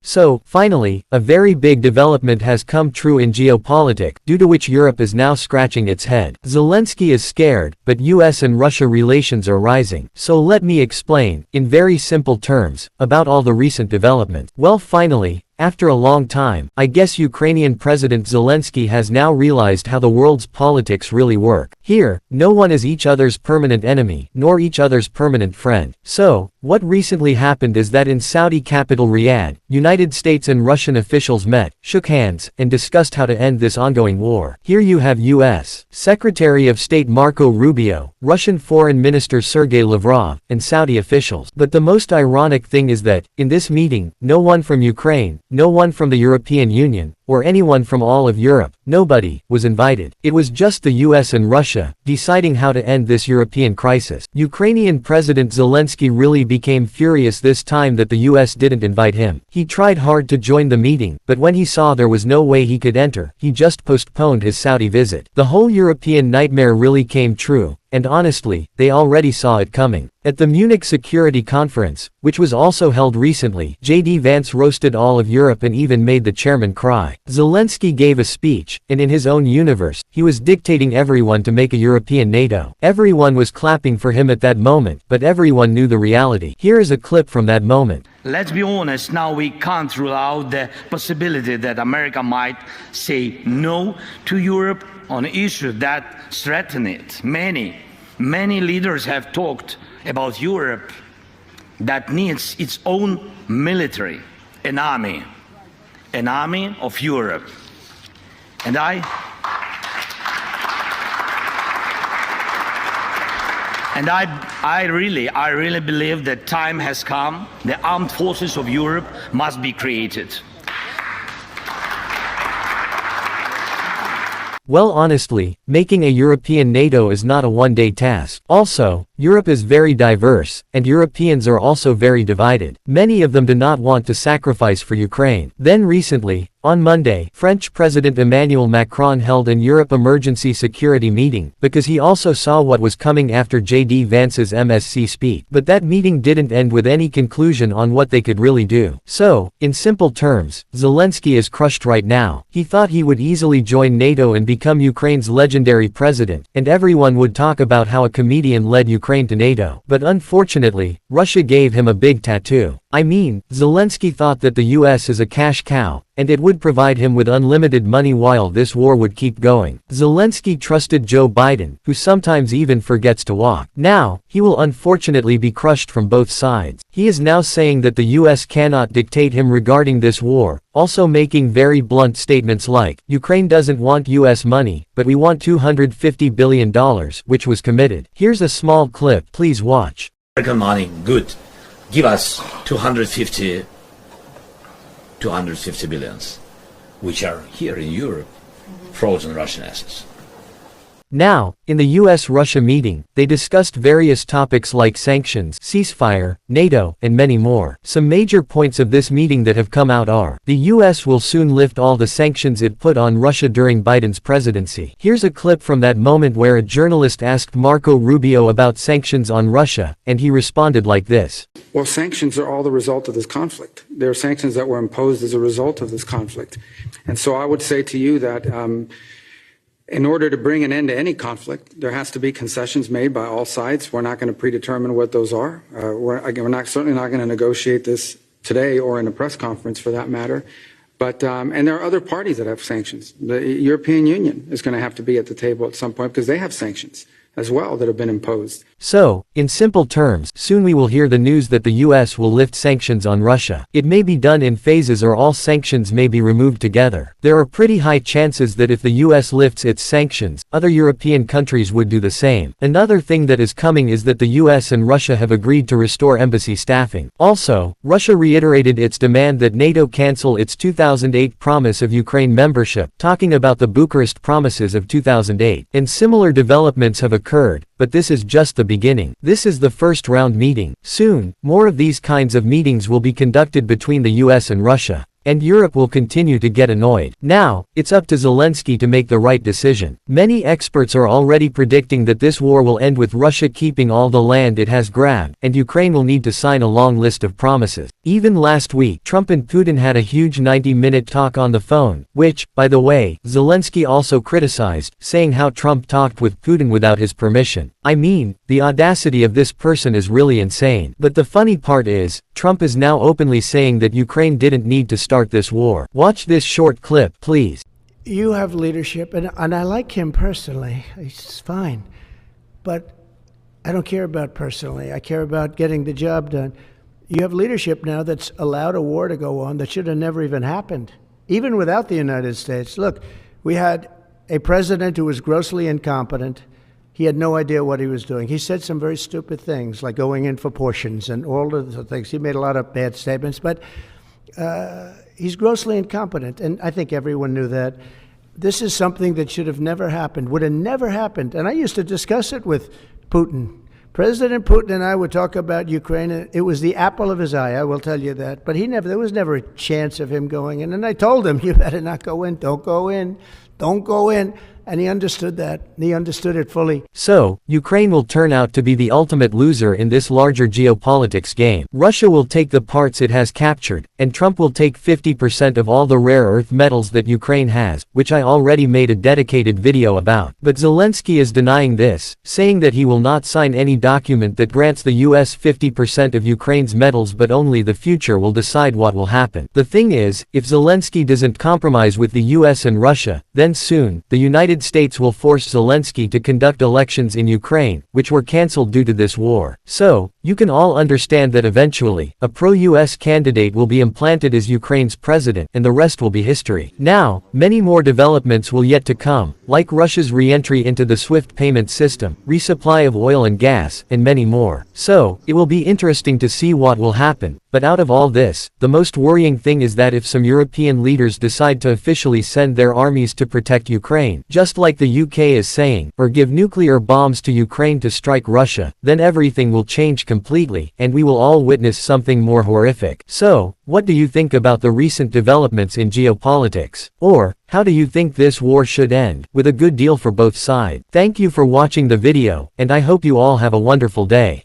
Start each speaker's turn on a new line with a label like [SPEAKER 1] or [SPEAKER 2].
[SPEAKER 1] So, finally, a very big development has come true in geopolitics, due to which Europe is now scratching its head. Zelensky is scared, but US and Russia relations are rising. So let me explain, in very simple terms, about all the recent development. Well, finally, after a long time, I guess Ukrainian President Zelensky has now realized how the world's politics really work. Here, no one is each other's permanent enemy, nor each other's permanent friend. So, what recently happened is that in Saudi capital Riyadh, United States and Russian officials met, shook hands, and discussed how to end this ongoing war. Here you have US Secretary of State Marco Rubio, Russian Foreign Minister Sergei Lavrov, and Saudi officials. But the most ironic thing is that, in this meeting, no one from Ukraine, no one from the European Union, or anyone from all of Europe, nobody, was invited. It was just the US and Russia, deciding how to end this European crisis. Ukrainian President Zelensky really became furious this time that the US didn't invite him. He tried hard to join the meeting, but when he saw there was no way he could enter, he just postponed his Saudi visit. The whole European nightmare really came true. And honestly, they already saw it coming. At the Munich Security Conference, which was also held recently, J.D. Vance roasted all of Europe and even made the chairman cry. Zelensky gave a speech, and in his own universe, he was dictating everyone to make a European NATO. Everyone was clapping for him at that moment, but everyone knew the reality. Here is a clip from that moment.
[SPEAKER 2] Let's be honest, now we can't rule out the possibility that America might say no to Europe on issues that threaten it. Many leaders have talked about Europe that needs its own military, an army of Europe. And I really believe that time has come. The armed forces of Europe must be created.
[SPEAKER 1] Well, honestly, making a European NATO is not a one-day task. Also, Europe is very diverse, and Europeans are also very divided. Many of them do not want to sacrifice for Ukraine. Then recently, on Monday, French President Emmanuel Macron held an Europe emergency security meeting, because he also saw what was coming after J.D. Vance's MSC speech. But that meeting didn't end with any conclusion on what they could really do. So, in simple terms, Zelensky is crushed right now. He thought he would easily join NATO and become Ukraine's legendary president, and everyone would talk about how a comedian led Ukraine to NATO. But unfortunately, Russia gave him a big tattoo. I mean, Zelensky thought that the US is a cash cow, and it would provide him with unlimited money while this war would keep going. Zelensky trusted Joe Biden, who sometimes even forgets to walk. Now, he will unfortunately be crushed from both sides. He is now saying that the US cannot dictate him regarding this war, also making very blunt statements like, Ukraine doesn't want US money, but we want $250 billion, which was committed. Here's a small clip, please watch.
[SPEAKER 3] American money, good. Give us 250 billions, which are here in Europe, frozen Russian assets.
[SPEAKER 1] Now, in the US-Russia meeting, they discussed various topics like sanctions, ceasefire, NATO, and many more. Some major points of this meeting that have come out are, the US will soon lift all the sanctions it put on Russia during Biden's presidency. Here's a clip from that moment where a journalist asked Marco Rubio about sanctions on Russia, and he responded like this.
[SPEAKER 4] Well, sanctions are all the result of this conflict. There are sanctions that were imposed as a result of this conflict. And so I would say to you that in order to bring an end to any conflict, there has to be concessions made by all sides. We're not going to predetermine what those are. We're certainly not going to negotiate this today or in a press conference for that matter. But and there are other parties that have sanctions. The European Union is going to have to be at the table at some point because they have sanctions as well that have been imposed.
[SPEAKER 1] So, in simple terms, soon we will hear the news that the US will lift sanctions on Russia. It may be done in phases or all sanctions may be removed together. There are pretty high chances that if the US lifts its sanctions, other European countries would do the same. Another thing that is coming is that the US and Russia have agreed to restore embassy staffing. Also, Russia reiterated its demand that NATO cancel its 2008 promise of Ukraine membership, talking about the Bucharest promises of 2008. And similar developments have occurred, but this is just the beginning. This is the first round meeting. Soon, more of these kinds of meetings will be conducted between the US and Russia. and Europe will continue to get annoyed. Now, it's up to Zelensky to make the right decision. Many experts are already predicting that this war will end with Russia keeping all the land it has grabbed, and Ukraine will need to sign a long list of promises. Even last week, Trump and Putin had a huge 90-minute talk on the phone, which, by the way, Zelensky also criticized, saying how Trump talked with Putin without his permission. I mean, the audacity of this person is really insane. But the funny part is, Trump is now openly saying that Ukraine didn't need to start this war. Watch this short clip, please.
[SPEAKER 5] You have leadership, and I like him personally. He's fine. But I don't care about personally. I care about getting the job done. You have leadership now that's allowed a war to go on that should have never even happened, even without the United States. Look, we had a president who was grossly incompetent. He had no idea what he was doing. He said some very stupid things, like going in for portions and all of the things. He made a lot of bad statements, but he's grossly incompetent, and I think everyone knew that. This is something that should have never happened, would have never happened. And I used to discuss it with Putin. President Putin and I would talk about Ukraine. It was the apple of his eye, I will tell you that. But there was never a chance of him going in. And I told him, you better not go in. Don't go in. Don't go in. And he understood that. He understood it fully.
[SPEAKER 1] So, Ukraine will turn out to be the ultimate loser in this larger geopolitics game. Russia will take the parts it has captured, and Trump will take 50% of all the rare earth metals that Ukraine has, which I already made a dedicated video about. But Zelensky is denying this, saying that he will not sign any document that grants the US 50% of Ukraine's metals, but only the future will decide what will happen. The thing is, if Zelensky doesn't compromise with the US and Russia, then soon, the United States will force Zelensky to conduct elections in Ukraine, which were cancelled due to this war. So, you can all understand that eventually, a pro-US candidate will be implanted as Ukraine's president, and the rest will be history. Now, many more developments will yet to come, like Russia's re-entry into the SWIFT payment system, resupply of oil and gas, and many more. So, it will be interesting to see what will happen. But out of all this, the most worrying thing is that if some European leaders decide to officially send their armies to protect Ukraine, just like the UK is saying, or give nuclear bombs to Ukraine to strike Russia, then everything will change completely, and we will all witness something more horrific. So, what do you think about the recent developments in geopolitics? Or, how do you think this war should end, with a good deal for both sides? Thank you for watching the video, and I hope you all have a wonderful day.